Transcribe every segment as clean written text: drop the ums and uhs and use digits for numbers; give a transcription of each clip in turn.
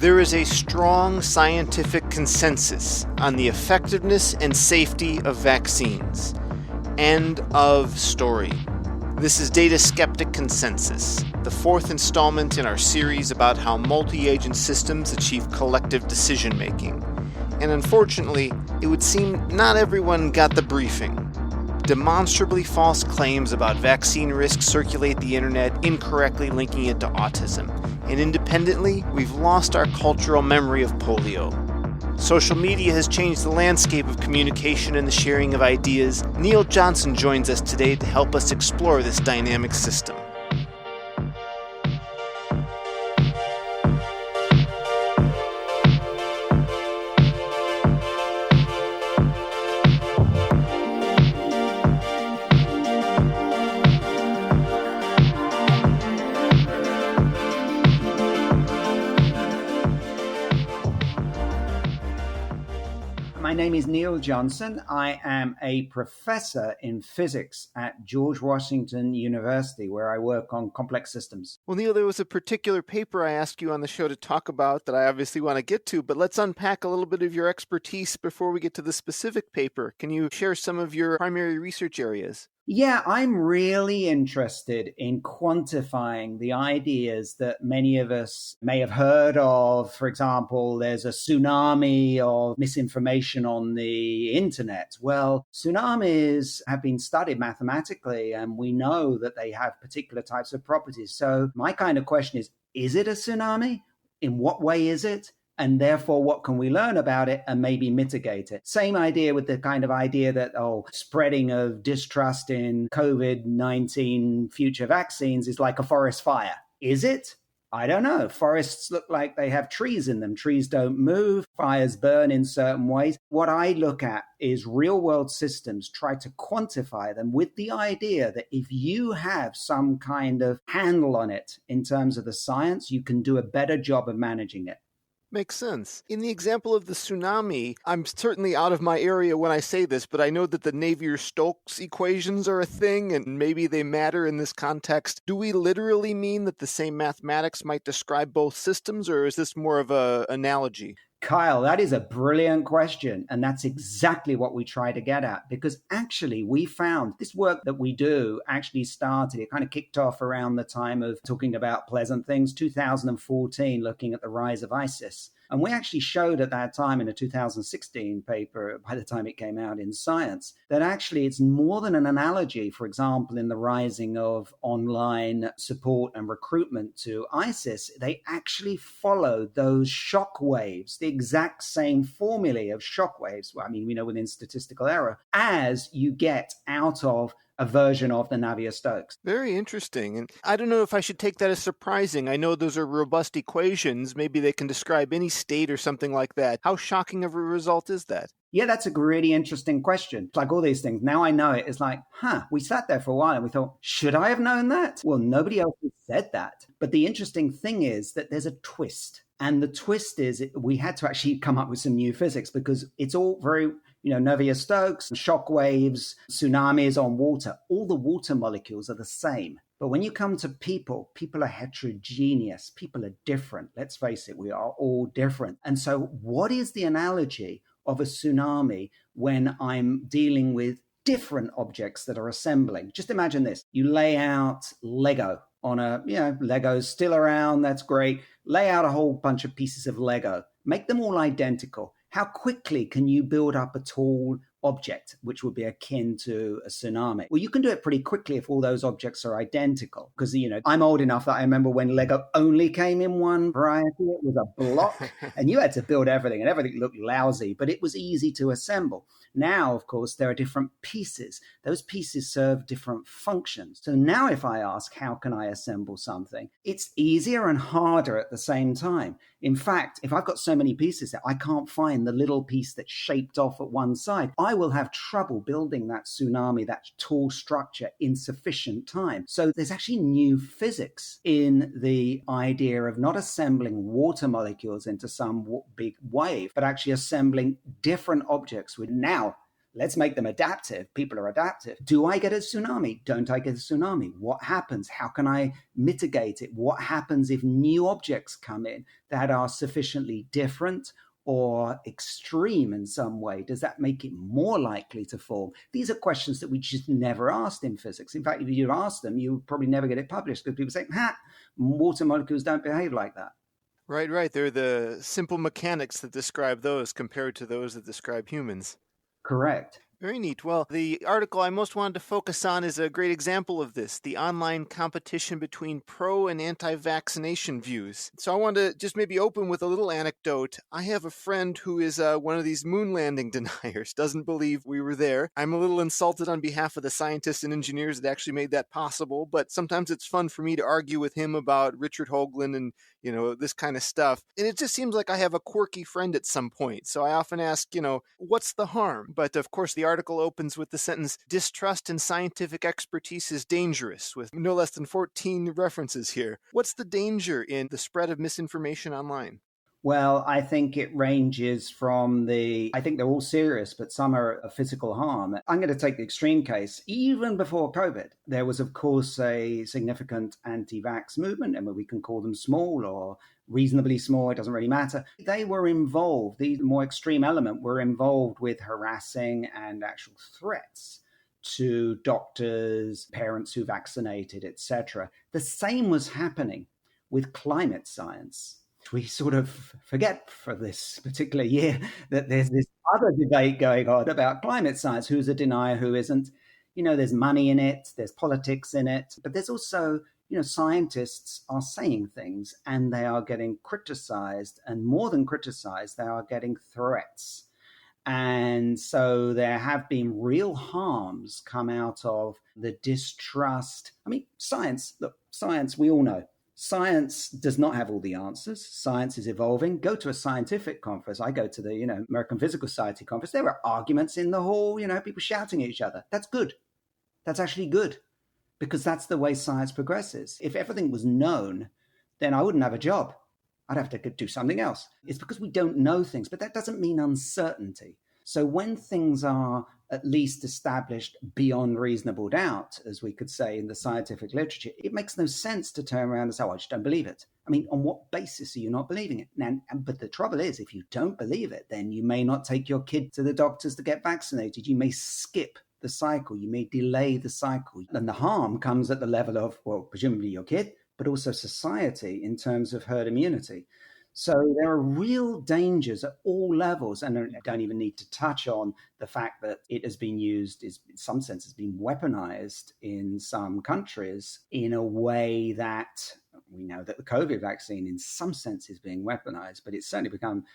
There is a strong scientific consensus on the effectiveness and safety of vaccines. End of story. This is Data Skeptic Consensus, the fourth installment in our series about how multi-agent systems achieve collective decision-making. And unfortunately, it would seem not everyone got the briefing. Demonstrably false claims about vaccine risks circulate the internet, incorrectly linking it to autism. And independently, we've lost our cultural memory of polio. Social media has changed the landscape of communication and the sharing of ideas. Neil Johnson joins us today to help us explore this dynamic system. My name is Neil Johnson. I am a professor in physics at George Washington University, where I work on complex systems. Well, Neil, there was a particular paper I asked you on the show to talk about that I obviously want to get to, but let's unpack a little bit of your expertise before we get to the specific paper. Can you share some of your primary research areas? Yeah, I'm really interested in quantifying the ideas that many of us may have heard of. For example, there's a tsunami of misinformation on the internet. Well, tsunamis have been studied mathematically, and we know that they have particular types of properties. So my kind of question is it a tsunami? In what way is it? And therefore, what can we learn about it and maybe mitigate it? Same idea with the kind of idea that, spreading of distrust in COVID-19 future vaccines is like a forest fire. Is it? I don't know. Forests look like they have trees in them. Trees don't move. Fires burn in certain ways. What I look at is real world systems, try to quantify them with the idea that if you have some kind of handle on it in terms of the science, you can do a better job of managing it. Makes sense. In the example of the tsunami, I'm certainly out of my area when I say this, but I know that the Navier-Stokes equations are a thing, and maybe they matter in this context. Do we literally mean that the same mathematics might describe both systems, or is this more of an analogy? Kyle, that is a brilliant question. And that's exactly what we try to get at, because actually we found this work that we do actually started, it kind of kicked off around the time of talking about pleasant things, 2014, looking at the rise of ISIS. And we actually showed at that time in a 2016 paper, by the time it came out in Science, that actually it's more than an analogy, for example, in the rising of online support and recruitment to ISIS. They actually followed those shock waves, the exact same formulae of shock waves, we know within statistical error, as you get out of a version of the Navier-Stokes. Very interesting. And I don't know if I should take that as surprising. I know those are robust equations. Maybe they can describe any state or something like that. How shocking of a result is that? Yeah, that's a really interesting question. It's like all these things. Now I know it. It's like, we sat there for a while and we thought, should I have known that? Well, nobody else has said that. But the interesting thing is that there's a twist. And the twist is we had to actually come up with some new physics, because it's all very, Navier-Stokes, shock waves, tsunamis on water. All the water molecules are the same. But when you come to people are heterogeneous. People are different. Let's face it, we are all different. And so what is the analogy of a tsunami when I'm dealing with different objects that are assembling? Just imagine this. You lay out Lego on Lego's still around. That's great. Lay out a whole bunch of pieces of Lego. Make them all identical. How quickly can you build up a tall object, which would be akin to a tsunami? Well, you can do it pretty quickly if all those objects are identical. Because, I'm old enough that I remember when Lego only came in one variety. It was a block and you had to build everything and everything looked lousy, but it was easy to assemble. Now, of course, there are different pieces. Those pieces serve different functions. So now if I ask, how can I assemble something? It's easier and harder at the same time. In fact, if I've got so many pieces that I can't find the little piece that's shaped off at one side, I will have trouble building that tsunami, that tall structure in sufficient time. So there's actually new physics in the idea of not assembling water molecules into some big wave, but actually assembling different objects with now let's make them adaptive. People are adaptive. Do I get a tsunami? Don't I get a tsunami? What happens? How can I mitigate it? What happens if new objects come in that are sufficiently different or extreme in some way? Does that make it more likely to form? These are questions that we just never asked in physics. In fact, if you ask them, you would probably never get it published because people say, water molecules don't behave like that. Right. They're the simple mechanics that describe those compared to those that describe humans. Correct. Very neat. Well, the article I most wanted to focus on is a great example of this, the online competition between pro and anti-vaccination views. So I wanted to just maybe open with a little anecdote. I have a friend who is one of these moon landing deniers, doesn't believe we were there. I'm a little insulted on behalf of the scientists and engineers that actually made that possible, but sometimes it's fun for me to argue with him about Richard Hoagland and this kind of stuff. And it just seems like I have a quirky friend at some point. So I often ask, what's the harm? But of course, the article opens with the sentence, distrust in scientific expertise is dangerous, with no less than 14 references here. What's the danger in the spread of misinformation online? Well, I think it ranges from I think they're all serious, but some are a physical harm. I'm going to take the extreme case. Even before COVID, there was, of course, a significant anti-vax movement, and we can call them small or reasonably small, it doesn't really matter. They were involved, the more extreme element were involved with harassing and actual threats to doctors, parents who vaccinated, etc. The same was happening with climate science. We sort of forget for this particular year that there's this other debate going on about climate science, who's a denier, who isn't. There's money in it, there's politics in it, but there's also, scientists are saying things and they are getting criticized, and more than criticized, they are getting threats. And so there have been real harms come out of the distrust. I mean, science, we all know. Science does not have all the answers. Science is evolving. Go to a scientific conference. I go to the, American Physical Society conference. There are arguments in the hall, people shouting at each other. That's good. That's actually good, because that's the way science progresses. If everything was known, then I wouldn't have a job. I'd have to do something else. It's because we don't know things, but that doesn't mean uncertainty. So when things are at least established beyond reasonable doubt, as we could say in the scientific literature, it makes no sense to turn around and say, I just don't believe it. I mean, on what basis are you not believing it? But the trouble is, if you don't believe it, then you may not take your kid to the doctors to get vaccinated. You may skip the cycle. You may delay the cycle. And the harm comes at the level of, well, presumably your kid, but also society in terms of herd immunity. So there are real dangers at all levels, and I don't even need to touch on the fact that it has been used, in some sense, has been weaponized in some countries in a way that we know that the COVID vaccine in some sense is being weaponized, but it's certainly become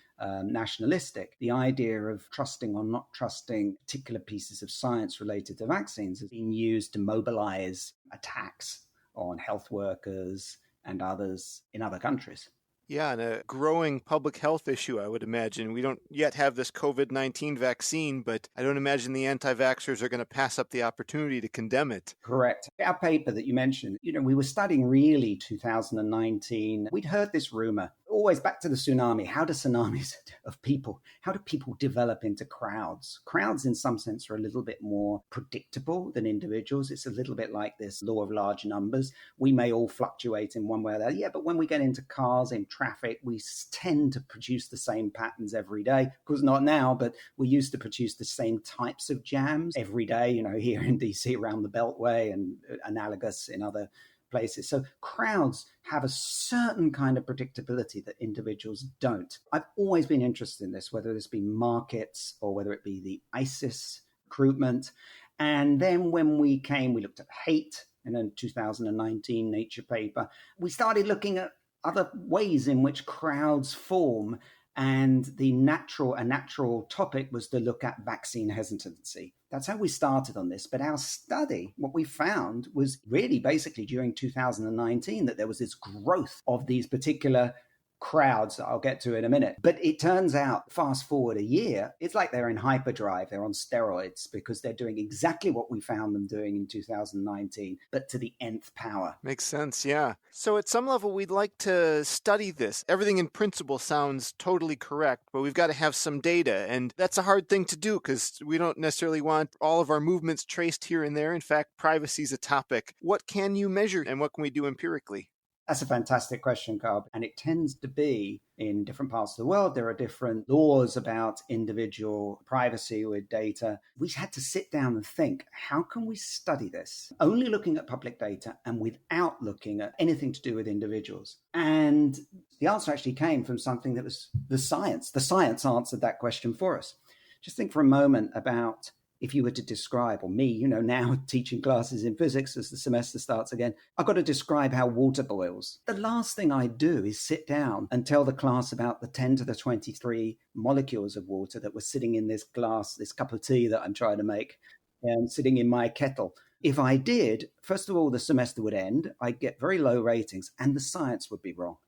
nationalistic. The idea of trusting or not trusting particular pieces of science related to vaccines has been used to mobilize attacks on health workers and others in other countries. Yeah, and a growing public health issue, I would imagine. We don't yet have this COVID-19 vaccine, but I don't imagine the anti-vaxxers are going to pass up the opportunity to condemn it. Correct. Our paper that you mentioned, we were studying really 2019. We'd heard this rumor, always back to the tsunami. How do tsunamis of people, how do people develop into crowds? Crowds in some sense are a little bit more predictable than individuals. It's a little bit like this law of large numbers. We may all fluctuate in one way or the other. Yeah, but when we get into cars, in traffic, we tend to produce the same patterns every day. Of course, not now, but we used to produce the same types of jams every day, here in DC around the Beltway and analogous in other places. So crowds have a certain kind of predictability that individuals don't. I've always been interested in this, whether this be markets or whether it be the ISIS recruitment. And then when we looked at hate in a 2019 Nature paper. We started looking at other ways in which crowds form. And a natural topic was to look at vaccine hesitancy. That's how we started on this. But our study, what we found was really basically during 2019 that there was this growth of these particular crowds that I'll get to in a minute. But it turns out, fast forward a year, it's like they're in hyperdrive. They're on steroids because they're doing exactly what we found them doing in 2019, but to the nth power. Makes sense, yeah. So at some level, we'd like to study this. Everything in principle sounds totally correct, but we've got to have some data. And that's a hard thing to do because we don't necessarily want all of our movements traced here and there. In fact, privacy is a topic. What can you measure and what can we do empirically? That's a fantastic question, Carl. And it tends to be in different parts of the world. There are different laws about individual privacy with data. We had to sit down and think, how can we study this? Only looking at public data and without looking at anything to do with individuals. And the answer actually came from something that was the science. The science answered that question for us. Just think for a moment about if you were to describe, or me, now teaching classes in physics as the semester starts again, I've got to describe how water boils. The last thing I do is sit down and tell the class about the 10 to the 23 molecules of water that were sitting in this glass, this cup of tea that I'm trying to make, and sitting in my kettle. If I did, first of all, the semester would end, I'd get very low ratings, and the science would be wrong.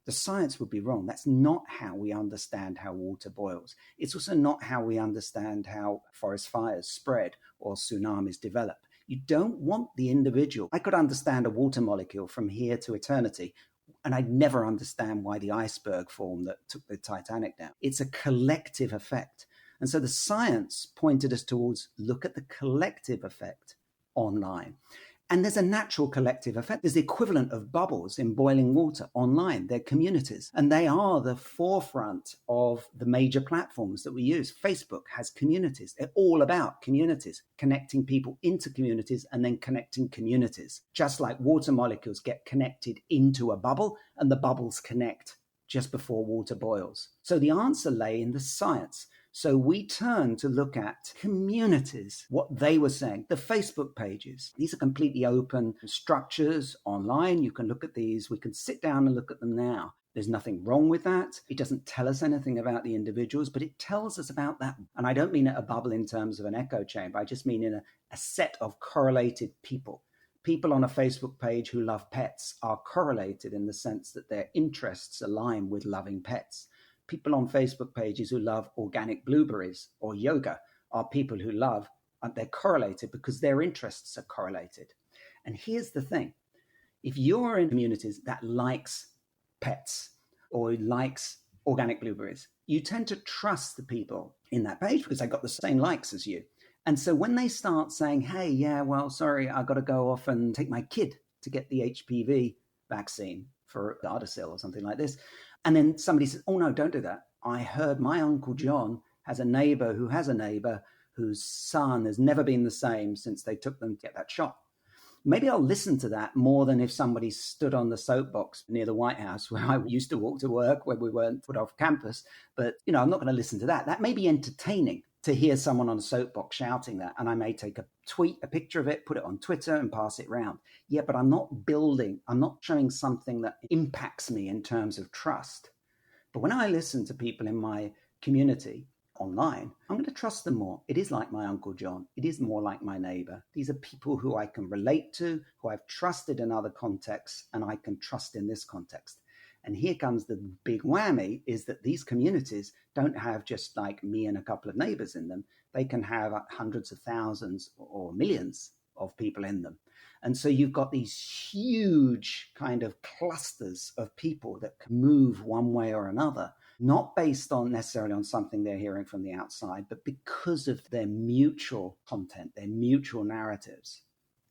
The science would be wrong. That's not how we understand how water boils. It's also not how we understand how forest fires spread or tsunamis develop. You don't want the individual. I could understand a water molecule from here to eternity, and I'd never understand why the iceberg formed that took the Titanic down. It's a collective effect. And so the science pointed us towards look at the collective effect online. And there's a natural collective effect. There's the equivalent of bubbles in boiling water online. They're communities. And they are the forefront of the major platforms that we use. Facebook has communities. They're all about communities, connecting people into communities and then connecting communities. Just like water molecules get connected into a bubble and the bubbles connect just before water boils. So the answer lay in the science. So we turned to look at communities, what they were saying. The Facebook pages, these are completely open structures online. You can look at these. We can sit down and look at them now. There's nothing wrong with that. It doesn't tell us anything about the individuals, but it tells us about that. And I don't mean a bubble in terms of an echo chamber. I just mean in a set of correlated people. People on a Facebook page who love pets are correlated in the sense that their interests align with loving pets. People on Facebook pages who love organic blueberries or yoga are people who love, they're correlated because their interests are correlated. And here's the thing. If you're in communities that likes pets or likes organic blueberries, you tend to trust the people in that page because they got the same likes as you. And so when they start saying, hey, yeah, well, sorry, I got to go off and take my kid to get the HPV vaccine for Gardasil or something like this, and then somebody says, oh, no, don't do that. I heard my Uncle John has a neighbor who has a neighbor whose son has never been the same since they took them to get that shot. Maybe I'll listen to that more than if somebody stood on the soapbox near the White House where I used to walk to work when we weren't put off campus. But, I'm not going to listen to that. That may be entertaining to hear someone on a soapbox shouting that. And I may take a tweet, a picture of it, put it on Twitter and pass it around. Yeah, but I'm not showing something that impacts me in terms of trust. But when I listen to people in my community online, I'm going to trust them more. It is like my Uncle John. It is more like my neighbor. These are people who I can relate to, who I've trusted in other contexts, and I can trust in this context. And here comes the big whammy, is that these communities don't have just like me and a couple of neighbors in them. They can have hundreds of thousands or millions of people in them. And so you've got these huge kind of clusters of people that can move one way or another, not based on necessarily on something they're hearing from the outside, but because of their mutual content, their mutual narratives.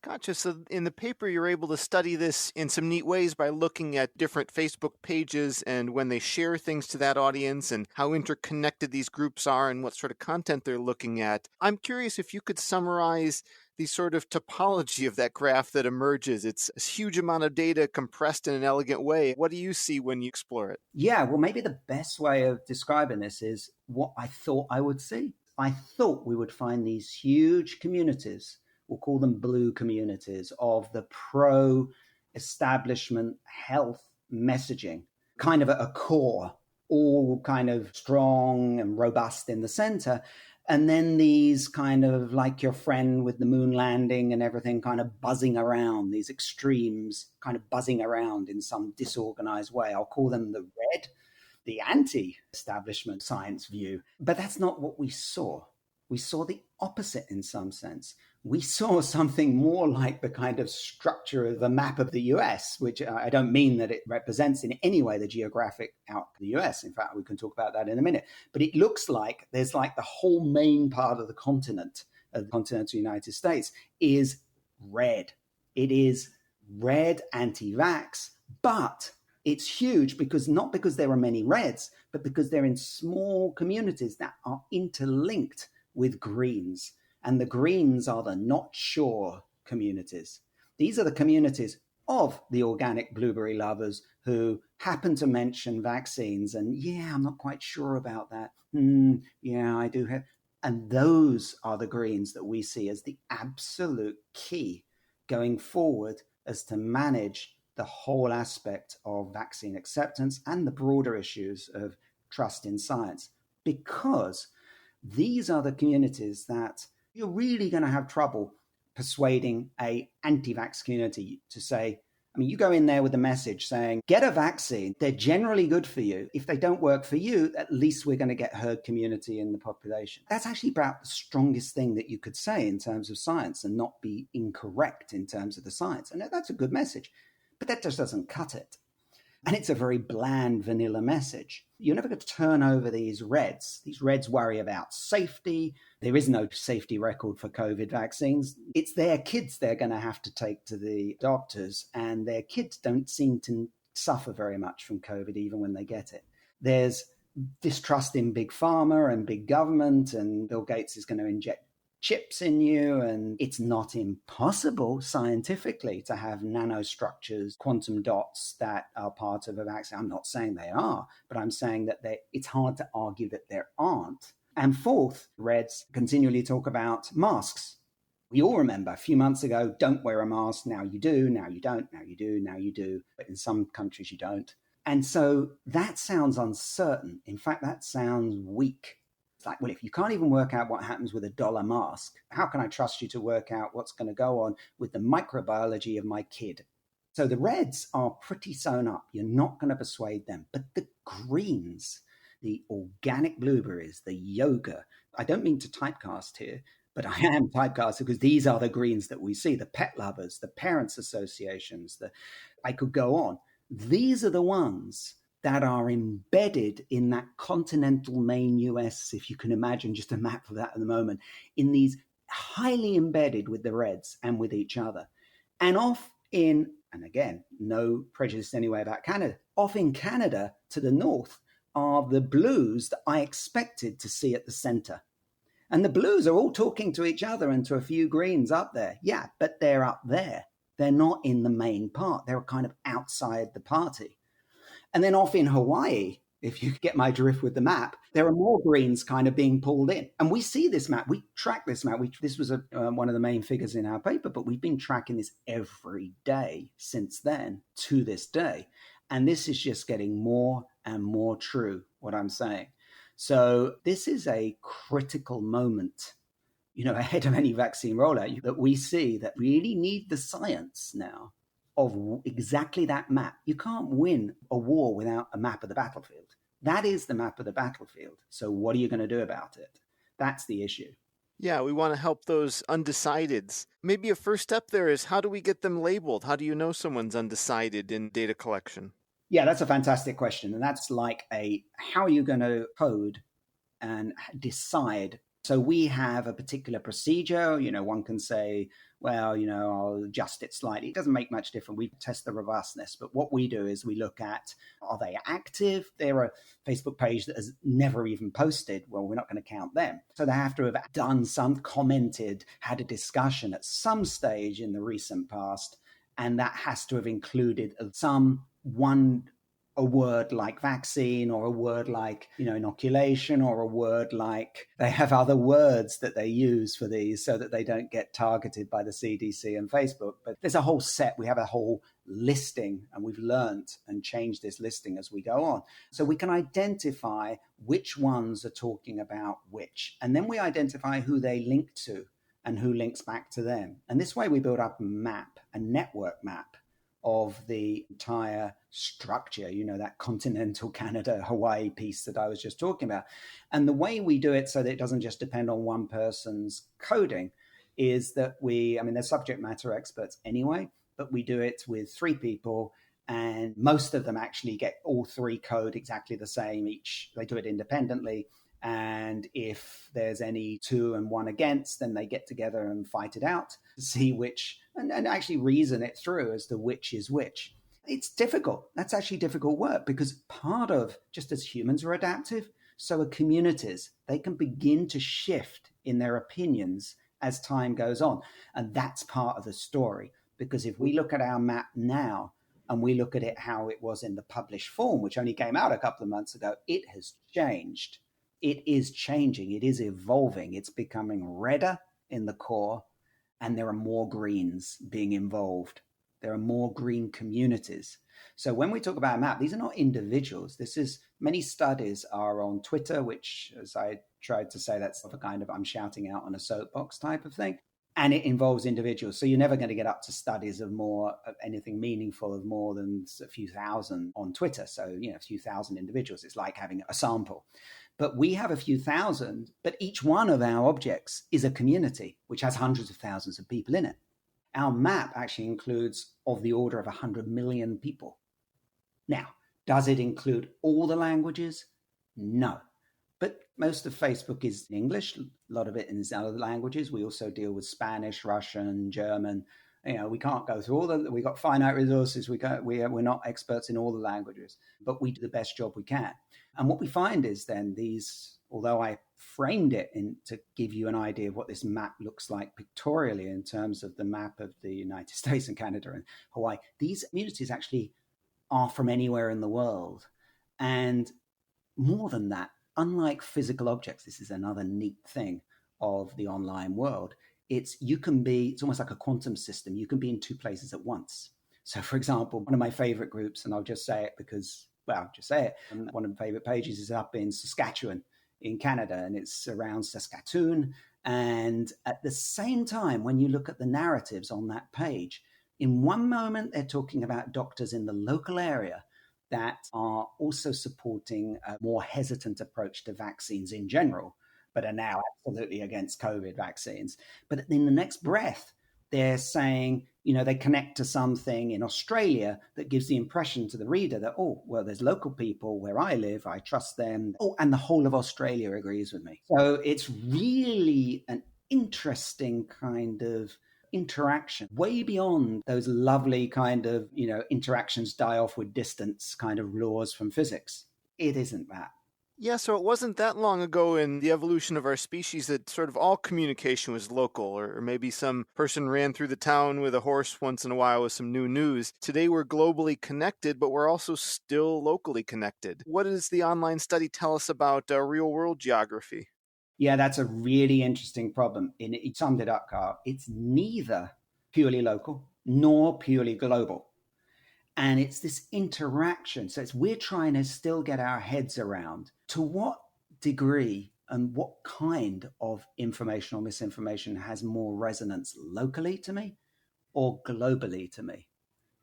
Gotcha. So in the paper, you're able to study this in some neat ways by looking at different Facebook pages and when they share things to that audience and how interconnected these groups are and what sort of content they're looking at. I'm curious if you could summarize the sort of topology of that graph that emerges. It's a huge amount of data compressed in an elegant way. What do you see when you explore it? Yeah, well, maybe the best way of describing this is what I thought I would see. I thought we would find these huge communities, we'll call them blue communities, of the pro-establishment health messaging, kind of at a core, all kind of strong and robust in the center. And then these kind of like your friend with the moon landing and everything kind of buzzing around, these extremes kind of buzzing around in some disorganized way. I'll call them the red, the anti-establishment science view. But that's not what we saw. We saw the opposite in some sense. We saw something more like the kind of structure of the map of the US, which I don't mean that it represents in any way the geographic outcome of the US. In fact, we can talk about that in a minute. But it looks like there's like the whole main part of the continent, of the continental United States, is red. It is red anti-vax, but it's huge not because there are many reds, but because they're in small communities that are interlinked with greens. And the greens are the not sure communities. These are the communities of the organic blueberry lovers who happen to mention vaccines. And yeah, I'm not quite sure about that. Yeah, I do have. And those are the greens that we see as the absolute key going forward as to manage the whole aspect of vaccine acceptance and the broader issues of trust in science. Because these are the communities that you're really going to have trouble persuading a anti-vax community to say, I mean, you go in there with a message saying, get a vaccine. They're generally good for you. If they don't work for you, at least we're going to get herd immunity in the population. That's actually about the strongest thing that you could say in terms of science and not be incorrect in terms of the science. And that's a good message, but that just doesn't cut it. And it's a very bland, vanilla message. You're never going to turn over these reds. These reds worry about safety. There is no safety record for COVID vaccines. It's their kids they're going to have to take to the doctors, and their kids don't seem to suffer very much from COVID, even when they get it. There's distrust in big pharma and big government, and Bill Gates is going to inject chips in you, and it's not impossible scientifically to have nanostructures, quantum dots that are part of a vaccine. I'm not saying they are, but I'm saying that it's hard to argue that there aren't. And fourth, Reds continually talk about masks. We all remember a few months ago, don't wear a mask. Now you do, now you don't, now you do, now you do. But in some countries you don't. And so that sounds uncertain. In fact, that sounds weak. It's like, well, if you can't even work out what happens with a dollar mask, how can I trust you to work out what's going to go on with the microbiology of my kid? So the Reds are pretty sewn up. You're not going to persuade them. But the greens, the organic blueberries, the yoga, I don't mean to typecast here, but I am typecasted because these are the greens that we see, the pet lovers, the parents associations, I could go on. These are the ones that are embedded in that continental main US, if you can imagine just a map of that at the moment, in these highly embedded with the Reds and with each other. And off in, and again, no prejudice anyway about Canada, off in Canada to the north are the blues that I expected to see at the center. And the blues are all talking to each other and to a few greens up there. Yeah, but they're up there. They're not in the main part. They're kind of outside the party. And then off in Hawaii, if you get my drift with the map, there are more greens kind of being pulled in. And we see this map. We track this map. This was one of the main figures in our paper, but we've been tracking this every day since then to this day. And this is just getting more and more true, what I'm saying. So this is a critical moment, ahead of any vaccine rollout, that we see that we really need the science now of exactly that map. You can't win a war without a map of the battlefield. That is the map of the battlefield. So what are you going to do about it? That's the issue. Yeah, we want to help those undecideds. Maybe a first step there is, how do we get them labeled? How do you know someone's undecided in data collection? Yeah, that's a fantastic question. And that's like how are you going to code and decide? So we have a particular procedure. One can say, well, I'll adjust it slightly. It doesn't make much difference. We test the robustness. But what we do is we look at, are they active? They're a Facebook page that has never even posted. Well, we're not going to count them. So they have to have done commented, had a discussion at some stage in the recent past. And that has to have included a word like vaccine, or a word like, inoculation, or a word like, they have other words that they use for these so that they don't get targeted by the CDC and Facebook. But there's a whole set. We have a whole listing, and we've learned and changed this listing as we go on. So we can identify which ones are talking about which. And then we identify who they link to and who links back to them. And this way we build up a map, a network map of the entire structure, that continental Canada, Hawaii piece that I was just talking about. And the way we do it so that it doesn't just depend on one person's coding is that they're subject matter experts anyway, but we do it with 3 people, and most of them actually get all 3 code exactly the same. They do it independently. And if there's any 2 and 1 against, then they get together and fight it out to see which, and actually reason it through as to which is which. It's difficult. That's actually difficult work, because part of, just as humans are adaptive, so are communities. They can begin to shift in their opinions as time goes on. And that's part of the story, because if we look at our map now and we look at it how it was in the published form, which only came out a couple of months ago, it has changed. It is changing. It is evolving. It's becoming redder in the core, and there are more greens being involved. There are more green communities. So when we talk about a map, these are not individuals. Many studies are on Twitter, which, as I tried to say, that's a kind of I'm shouting out on a soapbox type of thing. And it involves individuals. So you're never going to get up to studies of anything meaningful of more than a few thousand on Twitter. So, a few thousand individuals. It's like having a sample. But we have a few thousand, but each one of our objects is a community, which has hundreds of thousands of people in it. Our map actually includes of the order of 100 million people. Now, does it include all the languages? No. But most of Facebook is in English, a lot of it in other languages. We also deal with Spanish, Russian, German. We can't go through we've got finite resources. We're not experts in all the languages, but we do the best job we can. And what we find is then although I framed it to give you an idea of what this map looks like pictorially in terms of the map of the United States and Canada and Hawaii, these communities actually are from anywhere in the world. And more than that, unlike physical objects, this is another neat thing of the online world. It's almost like a quantum system. You can be in 2 places at once. So, for example, one of my favorite groups, and I'll just say it because, just say it. One of my favorite pages is up in Saskatchewan in Canada, and it's around Saskatoon. And at the same time, when you look at the narratives on that page, in one moment, they're talking about doctors in the local area that are also supporting a more hesitant approach to vaccines in general, but are now absolutely against COVID vaccines. But in the next breath, they're saying, they connect to something in Australia that gives the impression to the reader that, there's local people where I live, I trust them. And the whole of Australia agrees with me. So it's really an interesting kind of interaction, way beyond those lovely kind of, interactions die off with distance kind of laws from physics. It isn't that. Yeah, so it wasn't that long ago in the evolution of our species that sort of all communication was local, or maybe some person ran through the town with a horse once in a while with some new news. Today we're globally connected, but we're also still locally connected. What does the online study tell us about real-world geography? Yeah, that's a really interesting problem. You summed it up, Carl. It's neither purely local nor purely global. And it's this interaction. So we're trying to still get our heads around to what degree and what kind of information or misinformation has more resonance locally to me or globally to me.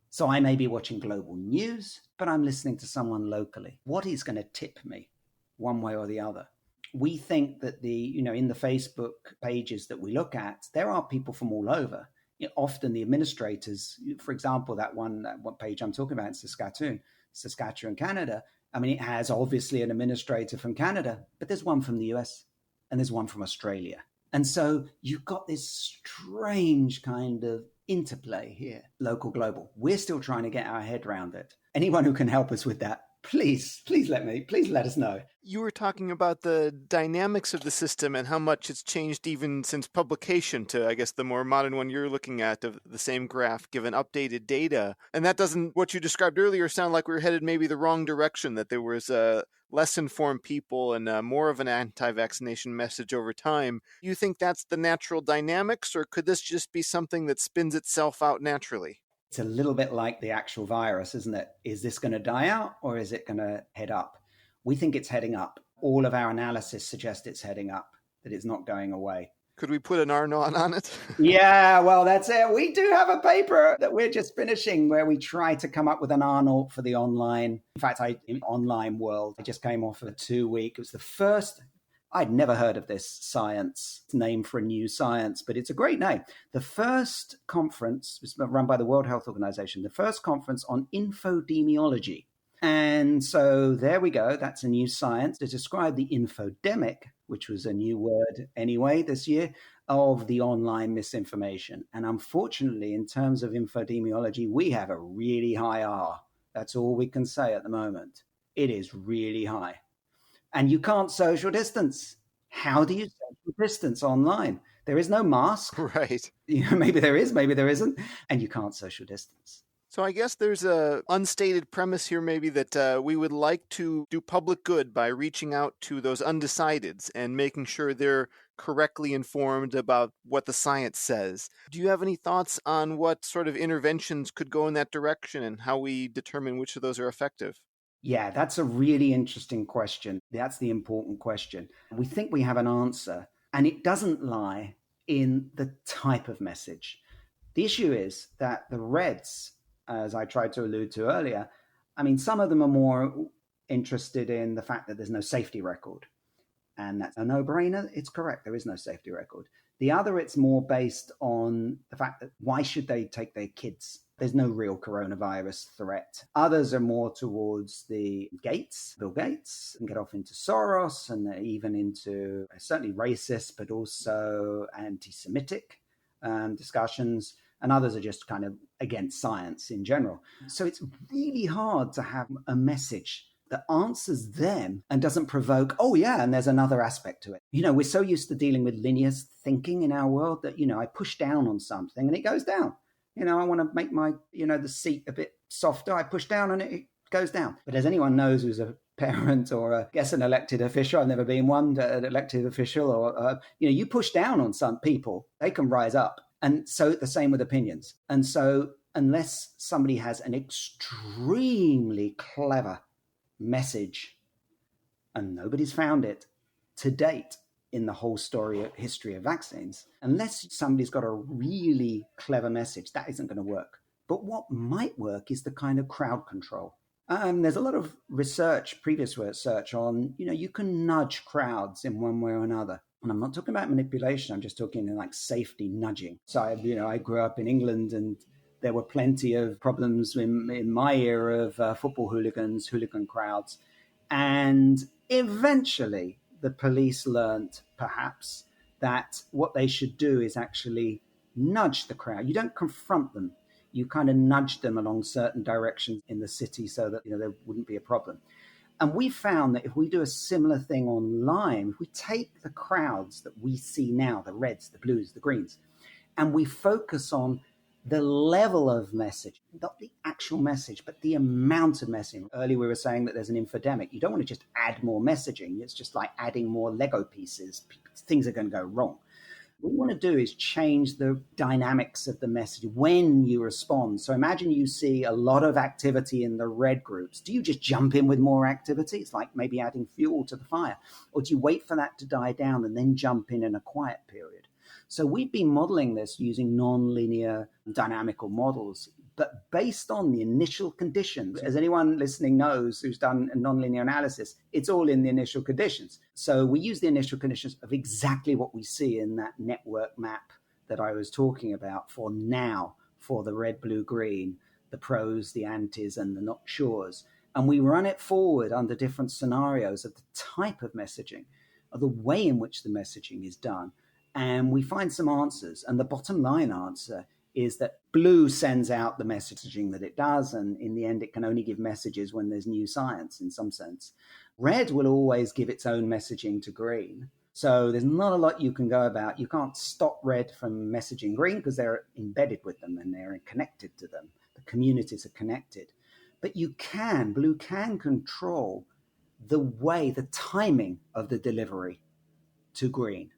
So I may be watching global news, but I'm listening to someone locally. What is going to tip me one way or the other? We think that in the Facebook pages that we look at, there are people from all over. Often the administrators, for example, that one page I'm talking about in Saskatchewan, Canada, it has obviously an administrator from Canada, but there's one from the US and there's one from Australia. And so you've got this strange kind of interplay here, local, global. We're still trying to get our head around it. Anyone who can help us with that, please let us know. You were talking about the dynamics of the system and how much it's changed even since publication to, I guess, the more modern one you're looking at of the same graph given updated data. And that doesn't, what you described earlier, sound like we were headed maybe the wrong direction, that there was less informed people and more of an anti-vaccination message over time. You think that's the natural dynamics, or could this just be something that spins itself out naturally? It's a little bit like the actual virus, isn't it? Is this going to die out or is it going to head up? We think it's heading up. All of our analysis suggests it's heading up, that it's not going away. Could we put an R naught on it? Yeah, well, that's it. We do have a paper that we're just finishing where we try to come up with an R naught for the online. In fact, in online world, I just came off of a 2-week. It was the first. I'd never heard of this science. It's named for a new science, but it's a great name. The first conference was run by the World Health Organization, the first conference on infodemiology. And so there we go. That's a new science to describe the infodemic, which was a new word anyway this year, of the online misinformation. And unfortunately, in terms of infodemiology, we have a really high R. That's all we can say at the moment. It is really high. And you can't social distance. How do you social distance online? There is no mask. Right. Maybe there is, maybe there isn't. And you can't social distance. So I guess there's a unstated premise here maybe that we would like to do public good by reaching out to those undecideds and making sure they're correctly informed about what the science says. Do you have any thoughts on what sort of interventions could go in that direction and how we determine which of those are effective? Yeah, that's a really interesting question. That's the important question. We think we have an answer, and it doesn't lie in the type of message. The issue is that the Reds, as I tried to allude to earlier, I mean, some of them are more interested in the fact that there's no safety record. And that's a no-brainer. It's correct. There is no safety record. The other, it's more based on the fact that why should they take their kids? There's no real coronavirus threat. Others are more towards the Bill Gates, and get off into Soros and even into certainly racist, but also anti-Semitic discussions. And others are just kind of against science in general. So it's really hard to have a message that answers them and doesn't provoke, oh yeah, and there's another aspect to it. We're so used to dealing with linear thinking in our world that, I push down on something and it goes down. I want to make my, the seat a bit softer. I push down and it goes down. But as anyone knows who's a parent or an elected official, I've never been one, an elected official, or, you push down on some people, they can rise up. And so the same with opinions. And so unless somebody has an extremely clever message, and nobody's found it to date in the whole history of vaccines, unless somebody's got a really clever message, that isn't going to work. But what might work is the kind of crowd control. There's a lot of previous research on, you can nudge crowds in one way or another. And I'm not talking about manipulation. I'm just talking like safety nudging. So, I grew up in England, and there were plenty of problems in my era of football hooligan crowds. And eventually the police learned, perhaps, that what they should do is actually nudge the crowd. You don't confront them. You kind of nudge them along certain directions in the city so that, there wouldn't be a problem. And we found that if we do a similar thing online, if we take the crowds that we see now, the reds, the blues, the greens, and we focus on the level of message, not the actual message, but the amount of messaging. Earlier we were saying that there's an infodemic. You don't want to just add more messaging. It's just like adding more Lego pieces. Things are going to go wrong. What we want to do is change the dynamics of the message when you respond. So imagine you see a lot of activity in the red groups. Do you just jump in with more activity? It's like maybe adding fuel to the fire. Or do you wait for that to die down and then jump in a quiet period? So we've been modeling this using non-linear dynamical models, but based on the initial conditions. As anyone listening knows who's done a nonlinear analysis, it's all in the initial conditions. So we use the initial conditions of exactly what we see in that network map that I was talking about for now, for the red, blue, green, the pros, the antis, and the not sures. And we run it forward under different scenarios of the type of messaging, of the way in which the messaging is done. And we find some answers. And the bottom line answer is that blue sends out the messaging that it does. And in the end, it can only give messages when there's new science in some sense. Red will always give its own messaging to green. So there's not a lot you can go about. You can't stop red from messaging green because they're embedded with them and they're connected to them. The communities are connected. But blue can control the way, the timing of the delivery to green.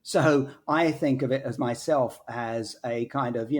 So I think of it as myself as a kind of,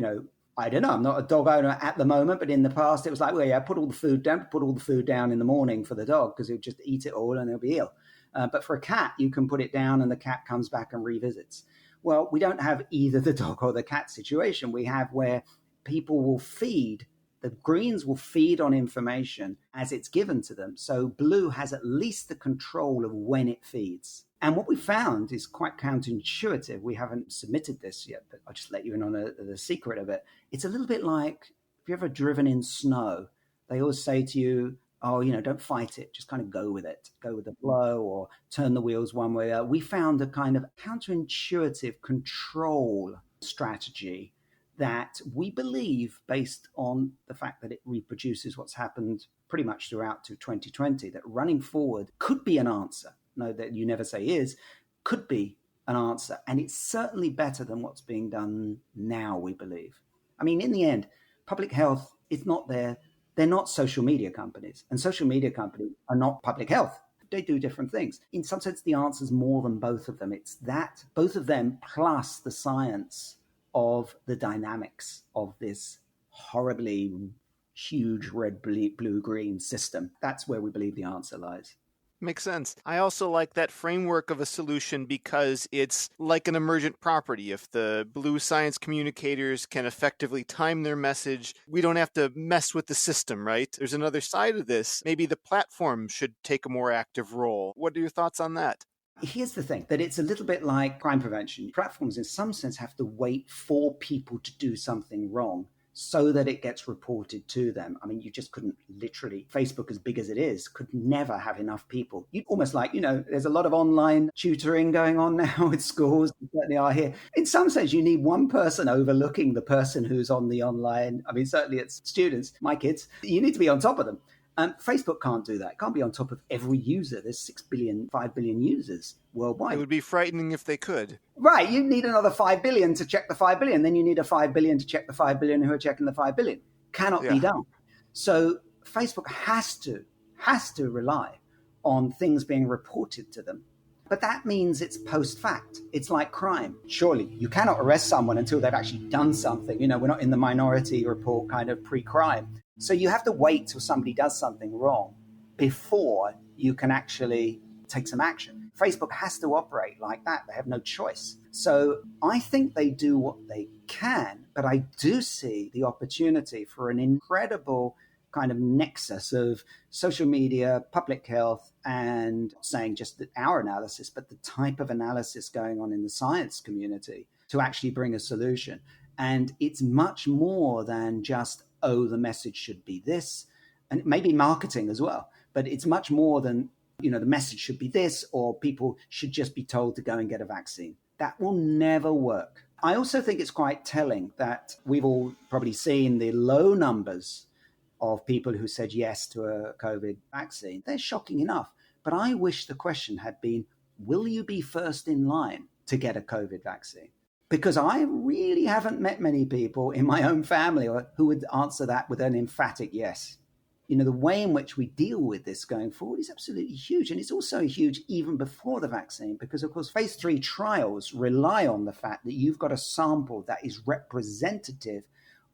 I don't know, I'm not a dog owner at the moment, but in the past it was like, well, yeah, put all the food down in the morning for the dog because he'll just eat it all and he'll be ill. But for a cat, you can put it down and the cat comes back and revisits. Well, we don't have either the dog or the cat situation. We have where people will feed, the greens will feed on information as it's given to them. So blue has at least the control of when it feeds. And what we found is quite counterintuitive. We haven't submitted this yet, but I'll just let you in on the secret of it. It's a little bit like, if you've ever driven in snow, they always say to you, oh, don't fight it. Just kind of go with it. Go with the flow or turn the wheels one way. We found a kind of counterintuitive control strategy that we believe, based on the fact that it reproduces what's happened pretty much throughout to 2020, that running forward could be an answer. No, that you never say is, could be an answer. And it's certainly better than what's being done now, we believe. I mean, in the end, public health is not there. They're not social media companies, and social media companies are not public health. They do different things. In some sense, the answer is more than both of them. It's that, both of them, plus the science of the dynamics of this horribly huge red, blue, green system. That's where we believe the answer lies. Makes sense. I also like that framework of a solution because it's like an emergent property. If the blue science communicators can effectively time their message, we don't have to mess with the system, right? There's another side of this. Maybe the platform should take a more active role. What are your thoughts on that? Here's the thing, that it's a little bit like crime prevention. Platforms, in some sense, have to wait for people to do something wrong so that it gets reported to them. I mean, you just couldn't literally, Facebook as big as it is, could never have enough people. You'd almost like, there's a lot of online tutoring going on now with schools, certainly are here. In some sense, you need one person overlooking the person who's on the online. I mean, certainly it's students, my kids, you need to be on top of them. Facebook can't do that. It can't be on top of every user. There's 6 billion, 5 billion users worldwide. It would be frightening if they could. Right. You need another 5 billion to check the 5 billion. Then you need a 5 billion to check the 5 billion who are checking the 5 billion. Cannot be done. So Facebook has to rely on things being reported to them. But that means it's post-fact. It's like crime. Surely you cannot arrest someone until they've actually done something. We're not in the Minority Report kind of pre-crime. So you have to wait till somebody does something wrong before you can actually take some action. Facebook has to operate like that. They have no choice. So I think they do what they can, but I do see the opportunity for an incredible kind of nexus of social media, public health, and saying just our analysis, but the type of analysis going on in the science community to actually bring a solution. And it's much more than just, the message should be this, and maybe marketing as well. But it's much more than, the message should be this, or people should just be told to go and get a vaccine. That will never work. I also think it's quite telling that we've all probably seen the low numbers of people who said yes to a COVID vaccine. They're shocking enough. But I wish the question had been, will you be first in line to get a COVID vaccine? Because I really haven't met many people in my own family who would answer that with an emphatic yes. The way in which we deal with this going forward is absolutely huge. And it's also huge even before the vaccine, because, of course, phase 3 trials rely on the fact that you've got a sample that is representative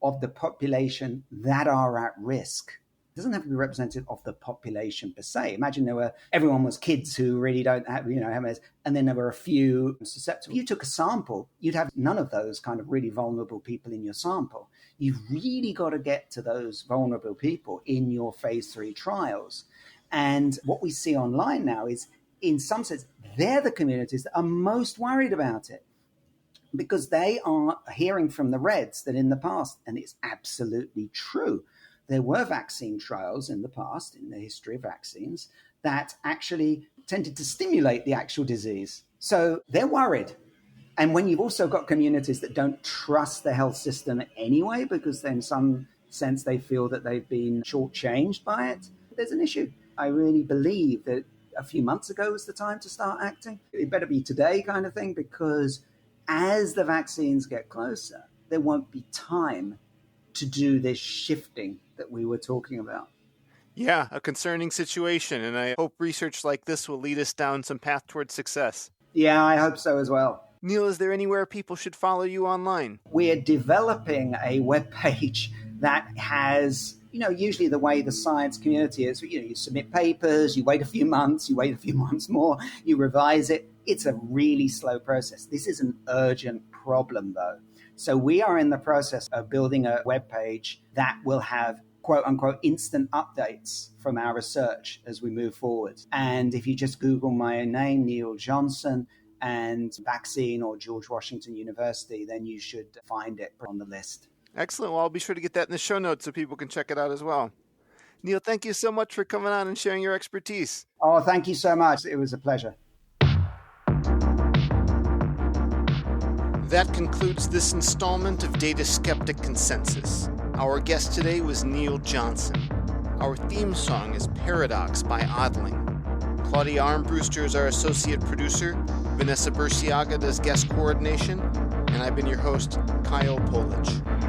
of the population that are at risk. It doesn't have to be representative of the population per se. Imagine everyone was kids who really don't have, MS, and then there were a few susceptible. If you took a sample, you'd have none of those kind of really vulnerable people in your sample. You've really got to get to those vulnerable people in your phase 3 trials. And what we see online now is, in some sense, they're the communities that are most worried about it, because they are hearing from the Reds that in the past, and it's absolutely true, there were vaccine trials in the past, in the history of vaccines, that actually tended to stimulate the actual disease. So they're worried. And when you've also got communities that don't trust the health system anyway, because in some sense they feel that they've been shortchanged by it, there's an issue. I really believe that a few months ago was the time to start acting. It better be today kind of thing, because as the vaccines get closer, there won't be time to do this shifting that we were talking about. Yeah, a concerning situation, and I hope research like this will lead us down some path towards success. Yeah, I hope so as well. Neil, is there anywhere people should follow you online? We're developing a webpage that has, usually the way the science community is, you submit papers, you wait a few months more, you revise it. It's a really slow process. This is an urgent problem, though. So we are in the process of building a web page that will have quote unquote instant updates from our research as we move forward. And if you just Google my name, Neil Johnson, and vaccine or George Washington University, then you should find it on the list. Excellent. Well, I'll be sure to get that in the show notes so people can check it out as well. Neil, thank you so much for coming on and sharing your expertise. Oh, thank you so much. It was a pleasure. That concludes this installment of Data Skeptic Consensus. Our guest today was Neil Johnson. Our theme song is Paradox by Odling. Claudia Armbruster is our associate producer. Vanessa Burciaga does guest coordination. And I've been your host, Kyle Polich.